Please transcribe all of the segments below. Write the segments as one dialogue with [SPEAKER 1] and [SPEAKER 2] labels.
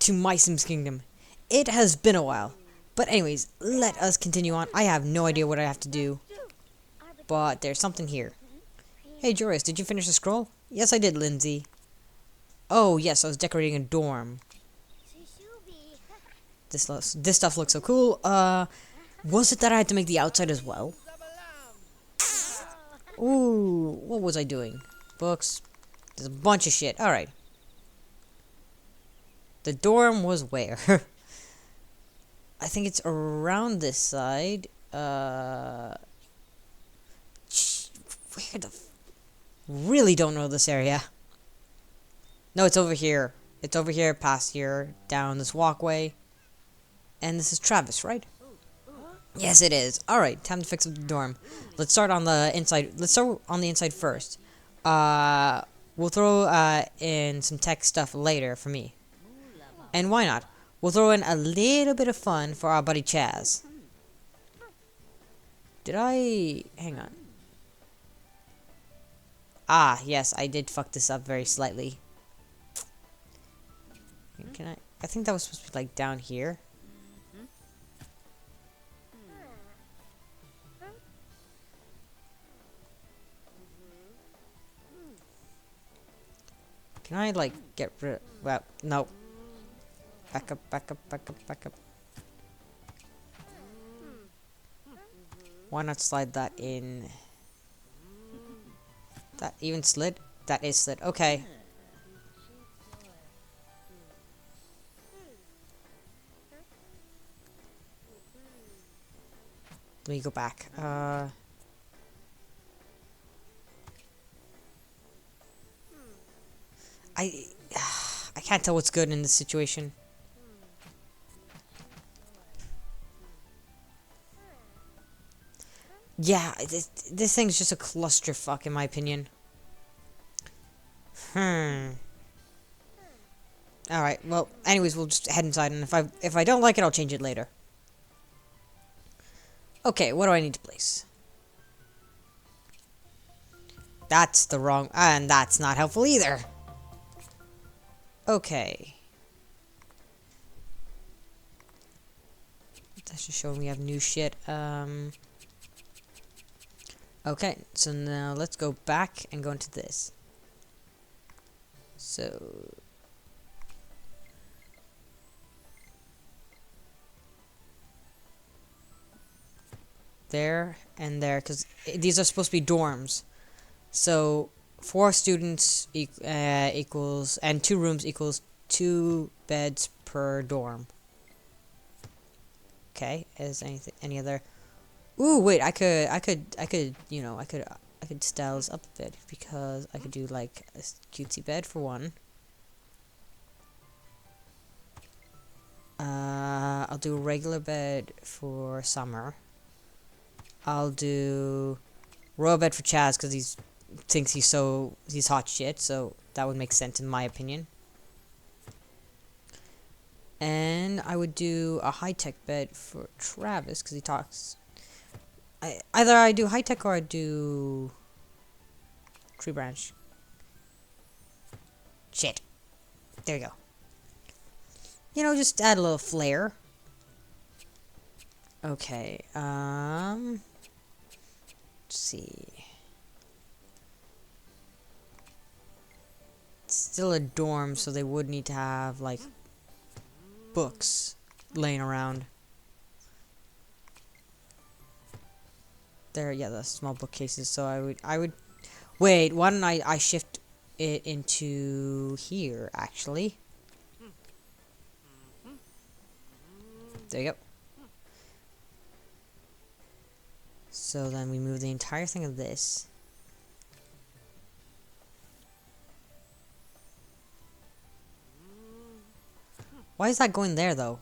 [SPEAKER 1] to Mysims Kingdom. It has been a while. But anyways, let us continue on. I have no idea what I have to do. But there's something here. Hey Joris, did you finish the scroll? Yes, I did, Lindsay. Oh, yes, I was decorating a dorm. This stuff looks so cool. Was it that I had to make the outside as well? Ooh, what was I doing? Books. There's a bunch of shit. Alright. The dorm was where? I think it's around this side. Where the... Really don't know this area. No, it's over here. It's over here, past here, down this walkway. And this is Travis, right? Yes, it is. Alright, time to fix up the dorm. Let's start on the inside. Let's start on the inside first. We'll throw in some tech stuff later for me. And why not? We'll throw in a little bit of fun for our buddy Chaz. Did I... Hang on. Ah, yes, I did fuck this up very slightly. Can I... I think that was supposed to be, like, down here. Can I, like, get rid of... Well, no. Back up, back up, back up, back up. Why not slide that in? That even slid? That is slid. Okay. Let me go back. I can't tell what's good in this situation. Yeah, this thing's just a clusterfuck in my opinion. Alright, well, anyways, we'll just head inside, and if I don't like it, I'll change it later. Okay, what do I need to place? That's the wrong... And that's not helpful either. Okay. That's just showing we have new shit. Okay, so now let's go back and go into this. So... There and there, because these are supposed to be dorms. So 4 students equals, and 2 rooms equals 2 beds per dorm. Okay, is any other? Ooh, wait, I could, you know, I could style this up a bit, because I could do like a cutesy bed for one. I'll do a regular bed for Summer. I'll do royal bed for Chaz because he thinks he's hot shit, so that would make sense in my opinion. And I would do a high-tech bed for Travis because he talks. Either I do high-tech or I do tree branch. Shit. There you go. You know, just add a little flair. Okay, let's see. It's still a dorm, so they would need to have, like, books laying around. There, yeah, the small bookcases, so I would, wait, why don't I shift it into here, actually? There you go. So then we move the entire thing of this. Why is that going there, though?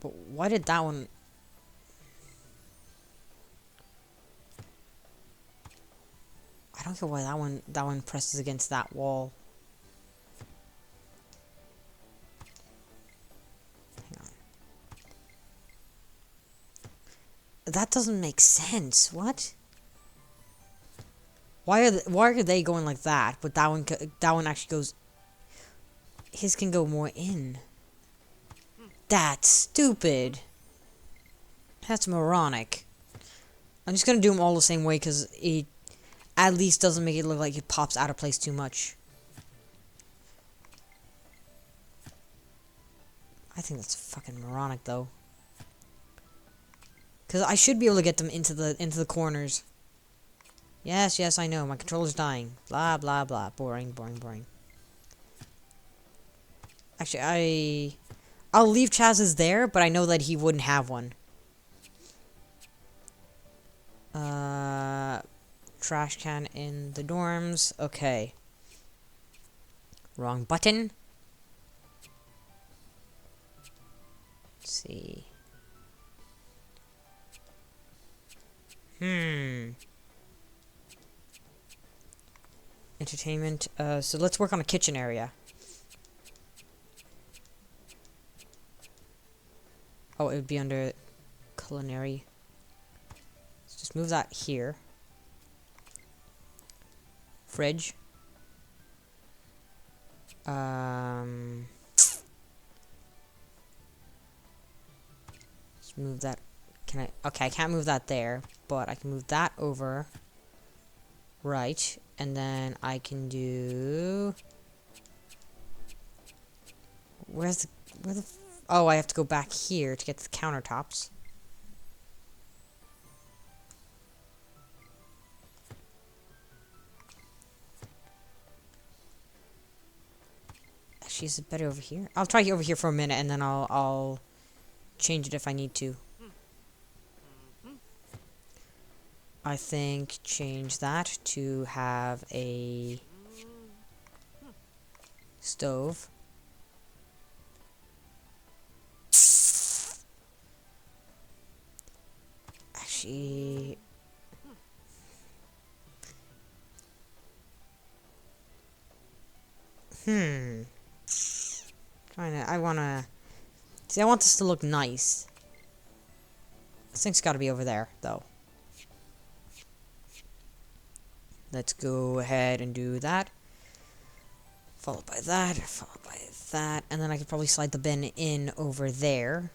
[SPEAKER 1] But why did that one... I don't get why that one presses against that wall. That doesn't make sense. What? Why are they going like that? But that one actually goes. His can go more in. That's stupid. That's moronic. I'm just gonna do them all the same way because it at least doesn't make it look like it pops out of place too much. I think that's fucking moronic though. Because I should be able to get them into the corners. Yes, yes, I know. My controller's dying. Blah, blah, blah. Boring, boring, boring. Actually, I'll leave Chaz's there, but I know that he wouldn't have one. Trash can in the dorms. Okay. Wrong button. Let's see. Entertainment. So let's work on a kitchen area. Oh, it would be under culinary. Let's just move that here. Fridge. Let's move that. Can I? Okay, I can't move that there, but I can move that over. Right, and then I can do. Where the? Oh, I have to go back here to get the countertops. Actually, is it better over here? I'll try over here for a minute, and then I'll change it if I need to. I think change that to have a stove. Actually, I want this to look nice. This thing's got to be over there, though. Let's go ahead and do that. Followed by that, followed by that, and then I could probably slide the bin in over there.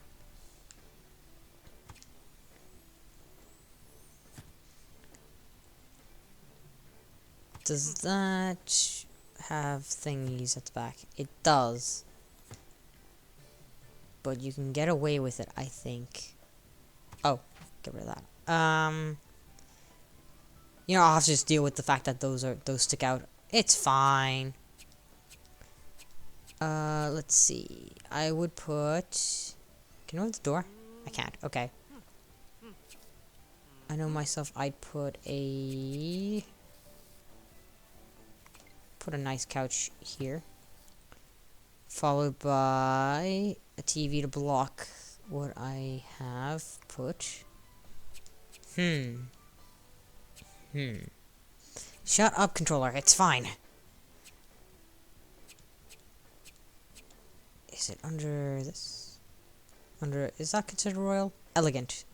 [SPEAKER 1] Does that have thingies at the back? It does. But you can get away with it, I think. Oh, get rid of that. You know, I'll have to just deal with the fact that those stick out. It's fine. Let's see. I would put. Can I open the door? I can't. Okay. I know myself. I'd put a nice couch here, followed by a TV to block what I have put. Shut up, controller. It's fine. Is it under this? Is that considered royal? Elegant.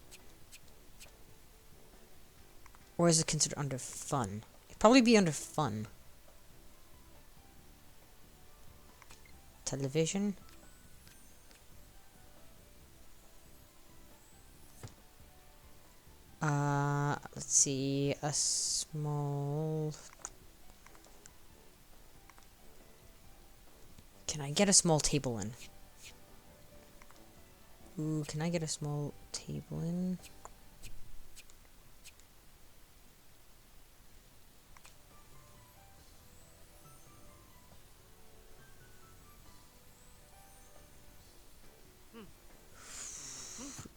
[SPEAKER 1] Or is it considered under fun? It'd probably be under fun. Television. Let's see, a small. Can I get a small table in? Ooh, can I get a small table in?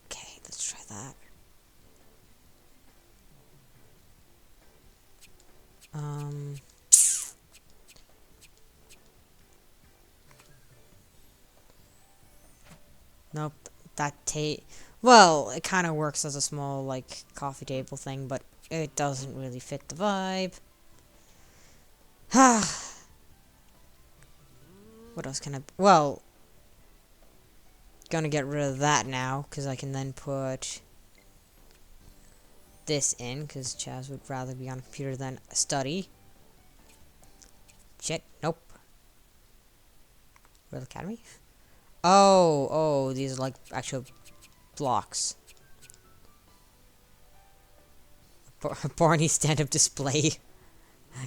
[SPEAKER 1] Okay, let's try that. Nope, well, it kind of works as a small, like, coffee table thing, but it doesn't really fit the vibe. What else can I... Well, gonna get rid of that now, because I can then put this in, because Chaz would rather be on a computer than study. Shit, nope. Royal Academy? Oh, these are like actual blocks. Barney stand-up display.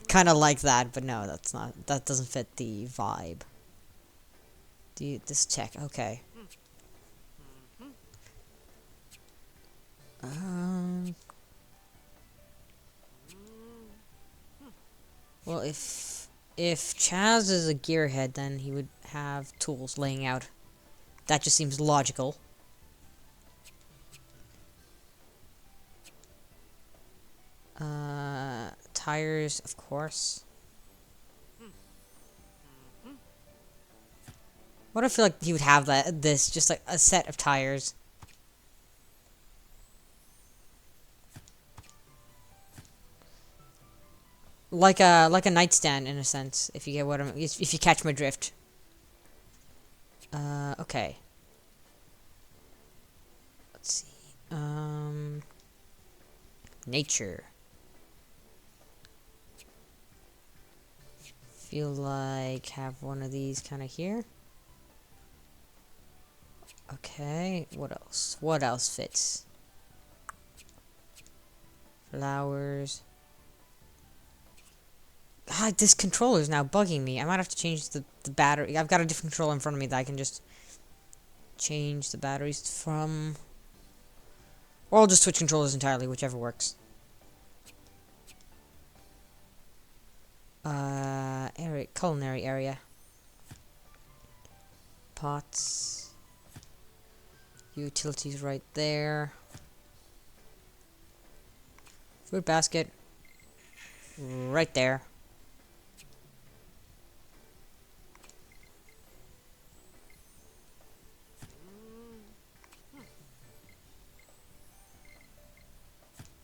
[SPEAKER 1] Kind of like that, but no, that's not. That doesn't fit the vibe. This check, okay. Well, if Chaz is a gearhead, then he would have tools laying out. That just seems logical. Tires, of course. What I feel like he would have this just like a set of tires. Like a nightstand in a sense, if you get what if you catch my drift. Okay. Let's see. Nature. Feel like have one of these kind of here. Okay, what else? What else fits? Flowers. God, this controller is now bugging me. I might have to change the battery. I've got a different controller in front of me that I can just change the batteries from. Or I'll just switch controllers entirely, whichever works. Culinary area. Pots. Utilities right there. Food basket. Right there.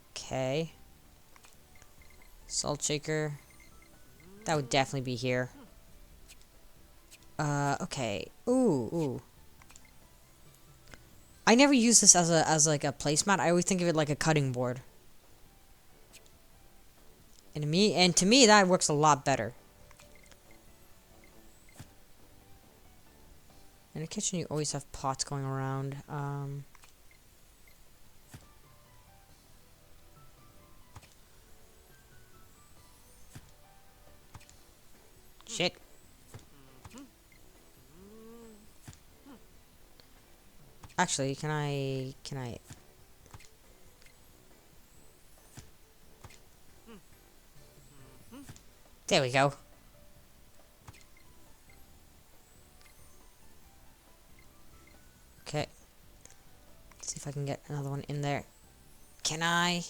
[SPEAKER 1] Okay. Salt shaker. That would definitely be here. Okay. Ooh. I never use this as like a placemat. I always think of it like a cutting board. And to me that works a lot better. In a kitchen you always have pots going around. Shit. Actually, can I... There we go. Okay. Let's see if I can get another one in there. Can I?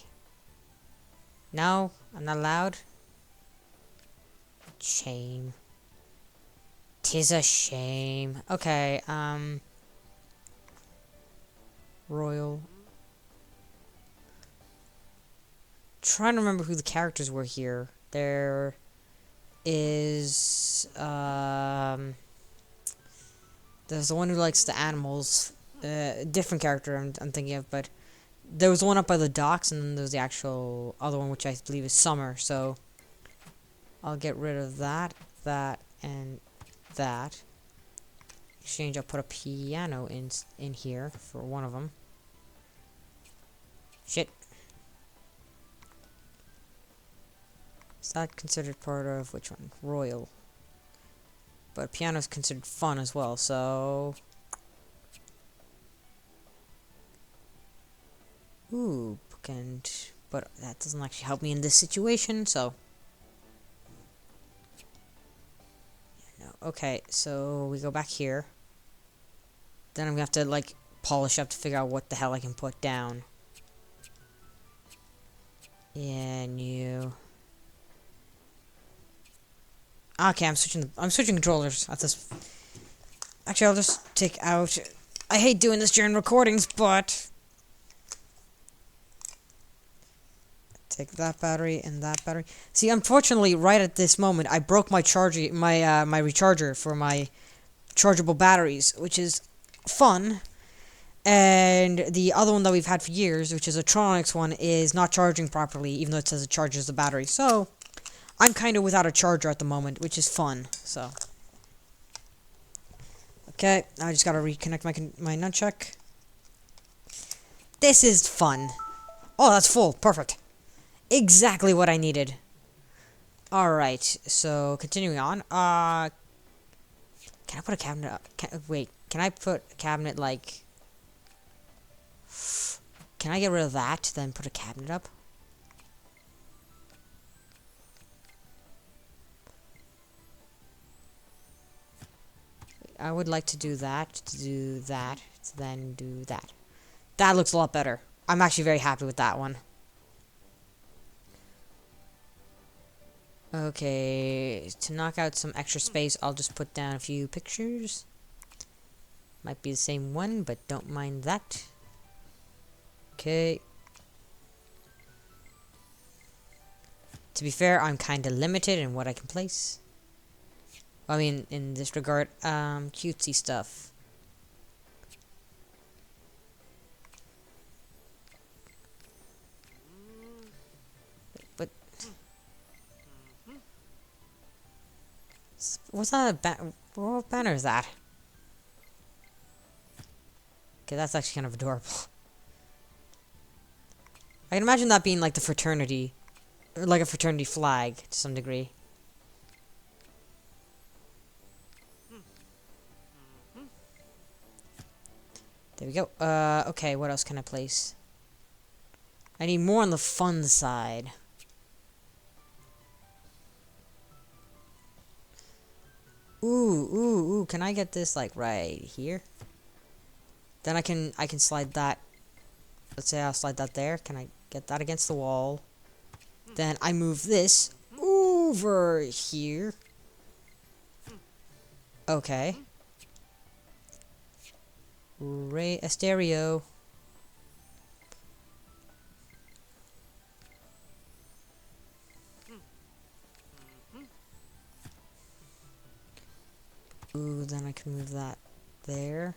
[SPEAKER 1] No, I'm not allowed. Shame. 'Tis a shame. Okay, Royal. Trying to remember who the characters were here. There is there's the one who likes the animals. Different character I'm thinking of, but there was the one up by the docks, and then there's the actual other one, which I believe is Summer. So I'll get rid of that, and that. Exchange. I'll put a piano in here for one of them. Shit. Is that considered part of which one? Royal. But piano is considered fun as well, so... Ooh, bookend. But that doesn't actually help me in this situation, so... No. Okay, so we go back here. Then I'm gonna have to, like, polish up to figure out what the hell I can put down. Yeah, new... Okay, I'm switching controllers at this. Actually, I'll just take out. I hate doing this during recordings, but take that battery and that battery. See, unfortunately, right at this moment, I broke my my recharger for my chargeable batteries, which is fun, And the other one that we've had for years, which is a Tronix one, is not charging properly, even though it says it charges the battery. So, I'm kind of without a charger at the moment, which is fun. So, okay, I just gotta reconnect my nunchuck. This is fun. Oh, that's full. Perfect. Exactly what I needed. Alright, so continuing on. Can I put a cabinet up? Wait, can I put a cabinet like... Can I get rid of that, then put a cabinet up? I would like to do that, to then do that. That looks a lot better. I'm actually very happy with that one. Okay, to knock out some extra space, I'll just put down a few pictures. Might be the same one, but don't mind that. Okay. To be fair, I'm kind of limited in what I can place. I mean, in this regard, cutesy stuff. But what's that? What banner is that? Okay, that's actually kind of adorable. I can imagine that being like the fraternity, or like a fraternity flag to some degree. There we go. Okay, what else can I place? I need more on the fun side. Ooh, can I get this like right here? Then I can slide that. Let's say I'll slide that there. Can I get that against the wall? Then I move this over here. Okay. A stereo. Ooh, then I can move that there.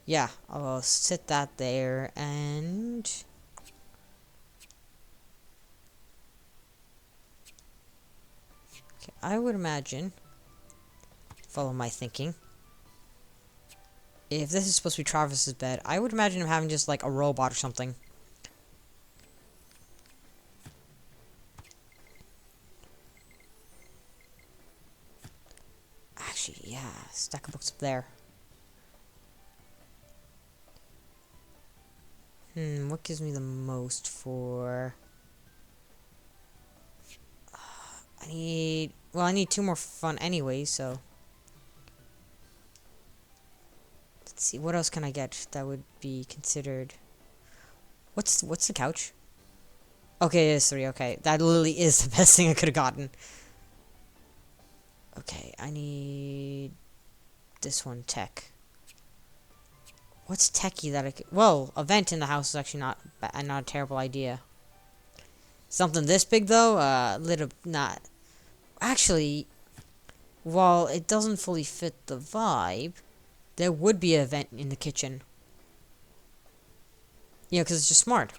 [SPEAKER 1] Yeah, I'll sit that there and... Okay, I would imagine, follow my thinking, if this is supposed to be Travis's bed, I would imagine him having just like a robot or something. Actually, yeah, stack of books up there. What gives me the most for... I need 2 more fun anyway, so... Let's see, what else can I get that would be considered... What's the couch? Okay, it is 3, okay. That literally is the best thing I could have gotten. Okay, I need... this one, tech. What's techie that I could... Well, a vent in the house is actually not a terrible idea. Something this big, though, little... not... Actually, while it doesn't fully fit the vibe, there would be a vent in the kitchen. Yeah, because it's just smart.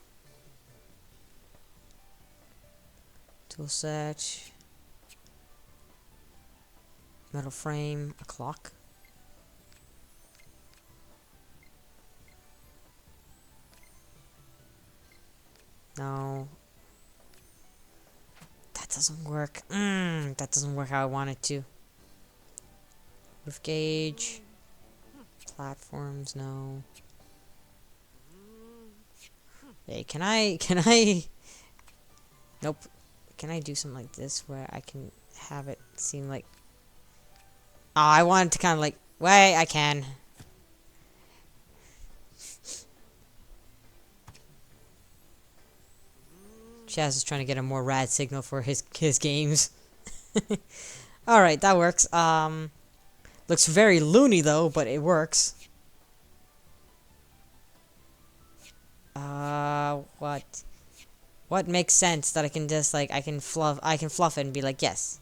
[SPEAKER 1] Tool set. Metal frame. A clock. No. That doesn't work. That doesn't work how I want it to. Roof gauge. Platforms, no. Hey, can I... Nope. Can I do something like this where I can have it seem like... Oh, I want it to kind of like... Wait, I can. Chaz is trying to get a more rad signal for his games. Alright, that works. Looks very loony though, but it works. What makes sense that I can just like I can fluff it and be like, yes.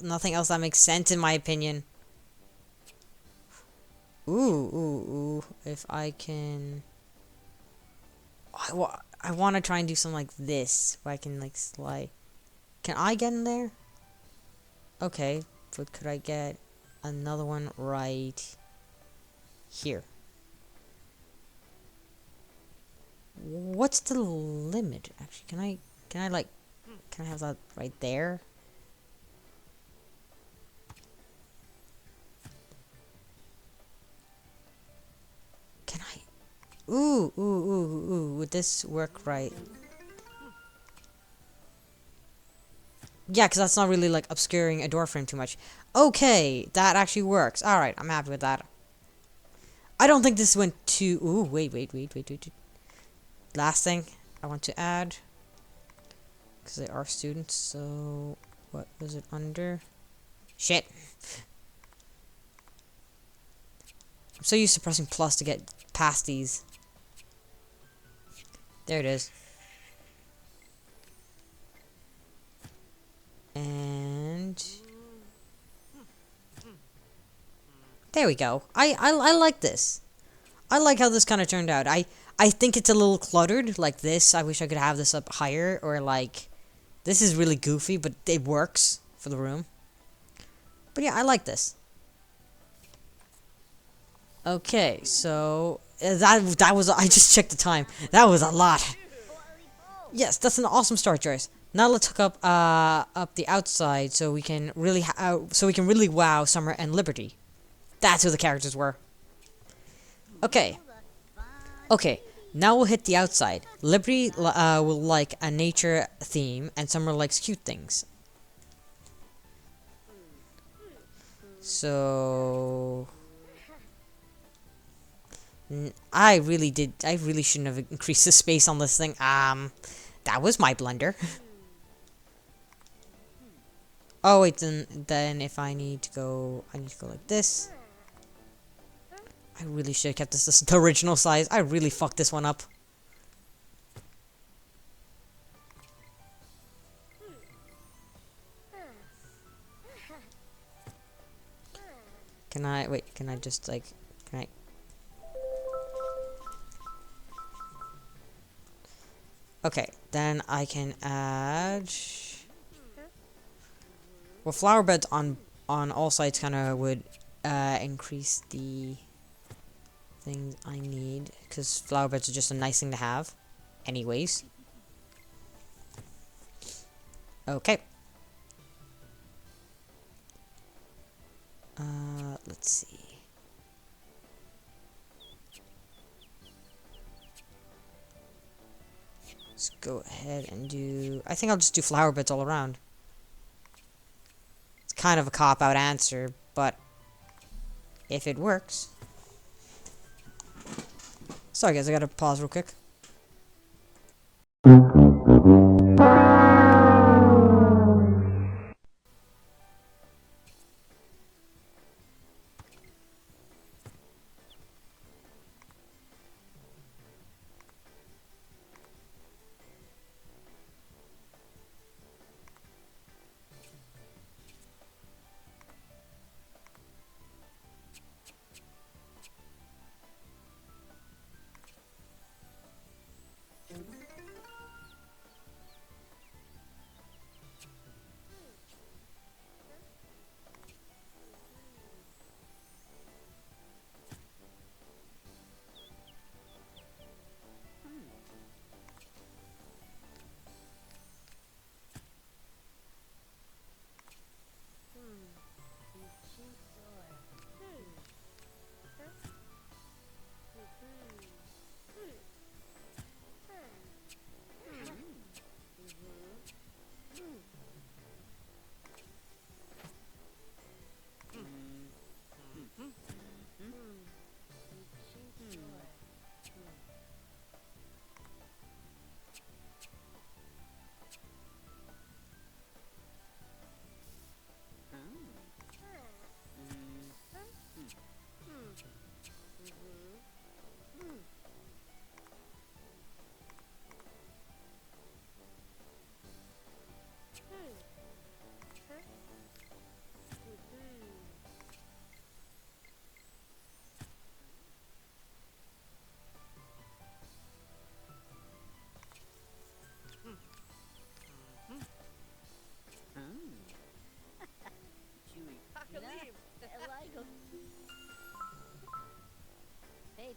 [SPEAKER 1] nothing else that makes sense in my opinion. Ooh. If I can... I want to try and do something like this, where I can, like, slide. Can I get in there? Okay, but could I get another one right here? What's the limit? Actually, can I have that right there? Can I? Ooh. Would this work right? Yeah, because that's not really, like, obscuring a door frame too much. Okay, that actually works. Alright, I'm happy with that. I don't think this went too... Ooh, wait. Last thing I want to add, because they are students, so... What was it under? Shit. I'm so used to pressing plus to get past these. There it is. And... There we go. I like this. I like how this kind of turned out. I think it's a little cluttered, like this. I wish I could have this up higher, or like... This is really goofy, but it works for the room. But yeah, I like this. Okay, so... That was... I just checked the time. That was a lot. Yes, that's an awesome start, Joyce. Now let's hook up the outside so we can really wow Summer and Liberty. That's who the characters were. Okay. Now we'll hit the outside. Liberty will like a nature theme, and Summer likes cute things. So... I really shouldn't have increased the space on this thing. That was my blunder. Oh wait, then if I need to go like this. I really should have kept this the original size. I really fucked this one up. Can I just like, can I? Okay, then I can add... Well, flower beds on all sides kind of would increase the things I need, because flower beds are just a nice thing to have anyways. Okay. Let's see. Let's go ahead and do... I think I'll just do flower beds all around. It's kind of a cop-out answer, but if it works... Sorry guys, I gotta pause real quick.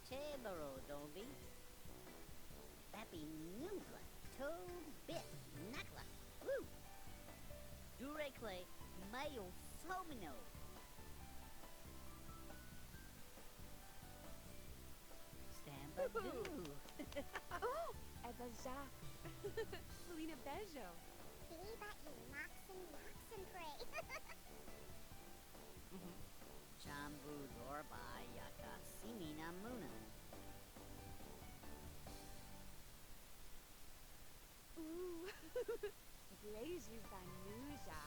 [SPEAKER 2] Chebaro Dolby. Bappy Nugla. Toe Bit. Nakla. Woo! Durekle. Mayo Somino. Stambadoo.
[SPEAKER 3] Oh! Eba Jacques. Melina Bejo.
[SPEAKER 4] Biba i Maxen Prey.
[SPEAKER 2] Chambu Dorba Yaka Simina Muna.
[SPEAKER 3] Ooh. Blaze Banuja.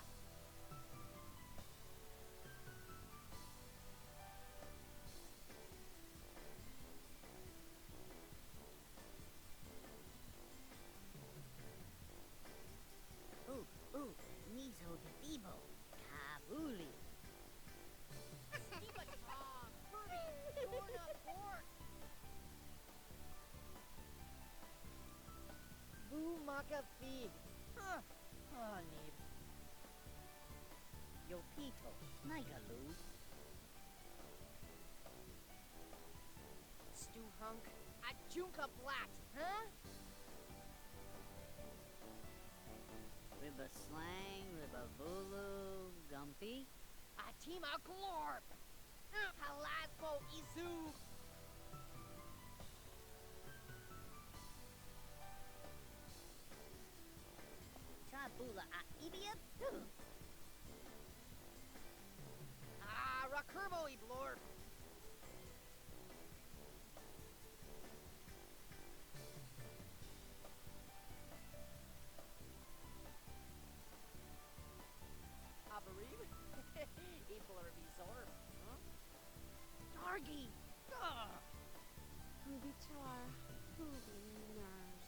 [SPEAKER 2] Ooh, Nizo de Bibo. Kabuli.
[SPEAKER 5] Keep a calm. Kirby, Dorna, Bork. Boo Maka Feed. Huh. Oh, Neeb.
[SPEAKER 2] Yopito. Nigaloo.
[SPEAKER 5] Stu Hunk. Ajunka Blatt. Huh?
[SPEAKER 2] Riba Slang, Riba Vulu, Gumpy.
[SPEAKER 5] Atima Glorp. Halaspo Izu.
[SPEAKER 2] Chabula Aibia.
[SPEAKER 5] Rakurbo Iblorp. Abarim? Iblorp Izorp. Huh? Dargy. Ugh.
[SPEAKER 3] Bichar. Booby Nars.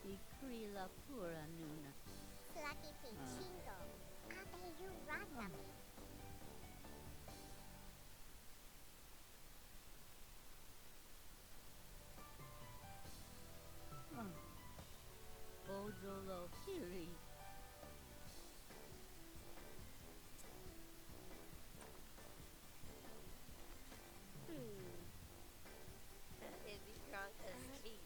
[SPEAKER 2] Ikrila Pura Nuna.
[SPEAKER 4] Lucky Pichingo. Abe you Ratami.
[SPEAKER 2] Bojolo Hiri.
[SPEAKER 5] Is he drunk as tea?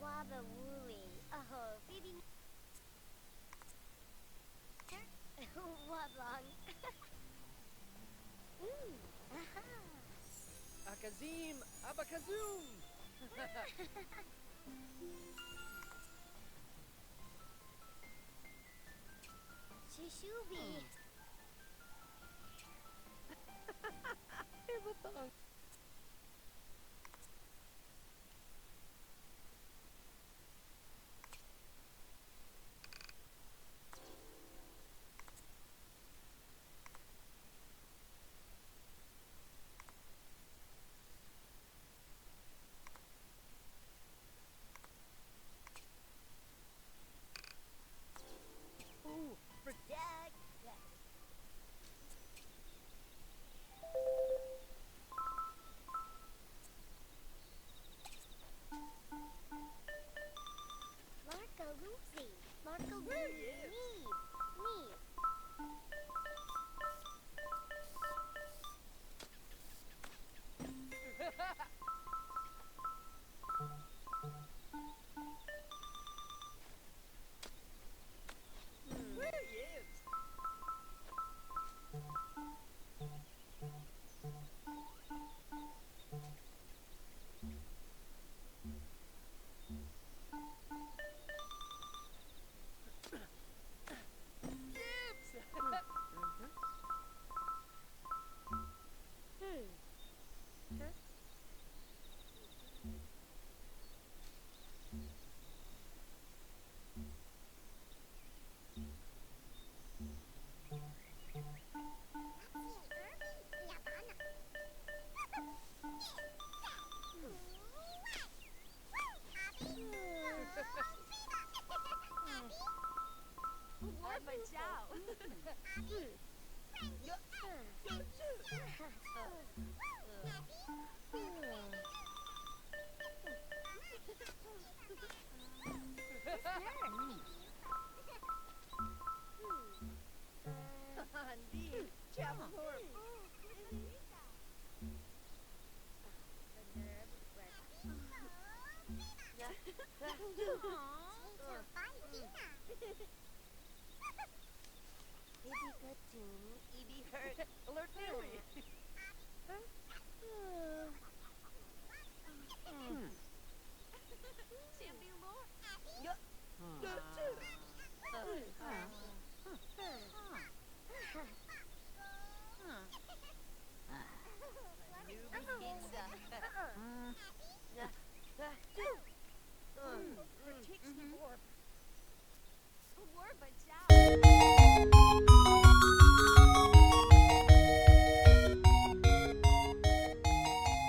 [SPEAKER 2] Wabba woolly. Oh, baby. Wablong. Aha.
[SPEAKER 5] Akazim, abakazoom.
[SPEAKER 2] Shishubi.
[SPEAKER 5] Ibatong. Ooh, for dag.
[SPEAKER 2] Marco Lucy. Marco
[SPEAKER 5] There he
[SPEAKER 2] Lucy.
[SPEAKER 5] is.
[SPEAKER 2] Me.
[SPEAKER 5] There he is. Gibbs.
[SPEAKER 3] Lord my chow.
[SPEAKER 5] Indeed, Chapor.
[SPEAKER 2] Baby good tune.
[SPEAKER 5] Alert Mary.